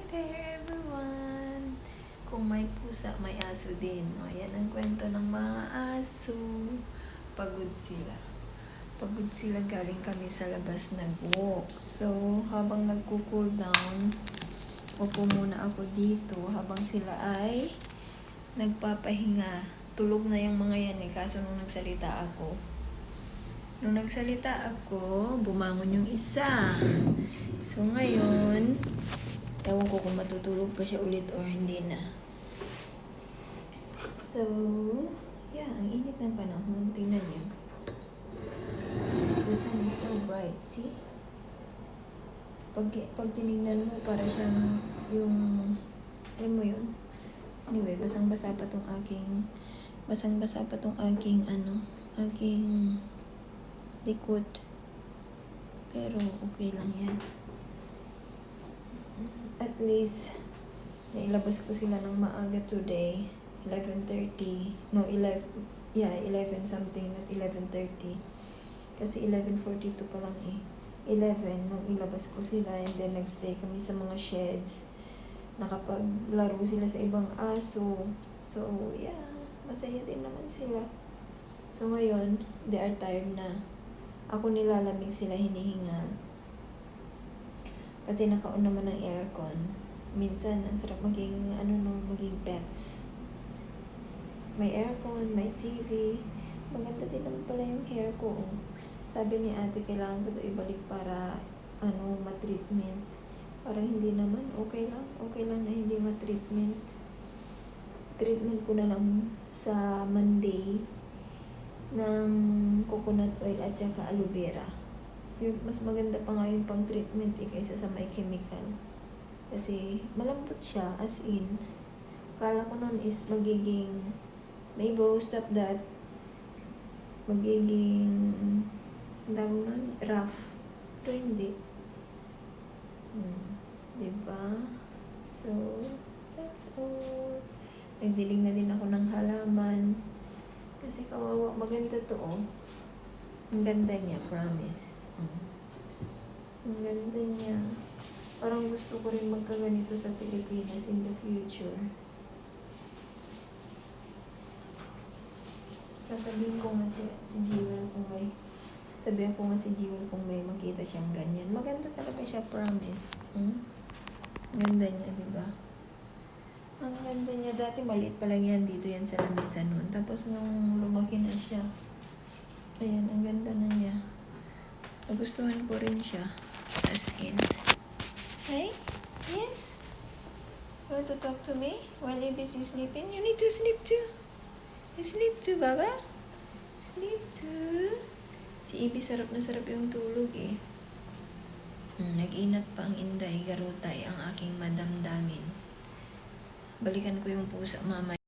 there everyone! Kung may pusa, may aso din. O, yan ang kwento ng mga aso. Pagod sila. Pagod sila, galing kami sa labas nag-walk. So, habang nagko-cool down, upo muna ako dito habang sila ay nagpapahinga. Tulog na yung mga yan eh, kaso nung nagsalita ako, bumangon yung isa. So, ngayon, ewan ko kung matutulog pa siya ulit or hindi na. So, yeah, ang init ng panahon. Tingnan niyo. The sun is so bright, see? Pag tinignan mo, para siyang yung, alam mo yun? Anyway, basang-basa pa tong aking likod. Pero, okay lang yan. At least, nailabas ko sila ng maaga today. 11:30. No, 11 something, not 11:30. Kasi 11:42 pa lang eh. 11, nung ilabas ko sila, and then nagstay kami sa mga sheds. Nakapaglaro sila sa ibang aso. So, yeah, masaya din naman sila. So, ngayon, they are tired na. Ako nilalamig sila, hinihingal. Kasi naka-on naman ng aircon. Minsan, ang sarap maging pets. May aircon, may TV. Maganda din naman pala yung hair ko. Sabi ni ate, kailangan ko ito ibalik para, ma-treatment. Parang hindi naman, okay lang na hindi ma-treatment. Treatment ko na lang sa Monday ng coconut oil at saka aloe vera. Mas maganda pa nga yung pang treatment kaysa sa may chemical. Kasi malambot siya, as in. Kala ko nun is may boast of that, rough. Pero hindi. Diba? So, that's all. Nagdiling na din ako ng halaman. Kasi kawawa, maganda to oh. Ang ganda niya, promise. Ang ganda niya. Parang gusto ko rin magkaganito sa Pilipinas in the future. Sabihin ko nga si Jewel kung may makita siyang ganyan. Maganda talaga siya, promise. Ang ganda niya, diba? Ang ganda niya. Dati maliit pa lang yan. Dito yan sa lamesa noon. Tapos nung lumaki na siya, ayan, ang ganda na niya. Nagustuhan ko rin siya. As in. Hey? Yes? You want to talk to me while Ibis is sleeping? You need to sleep too. You sleep too, Baba? Sleep too. Si Ibis sarap na sarap yung tulog eh. Nag-inat pa ang Inday, Garutay, ang aking madamdamin. Balikan ko yung pusa mamaya.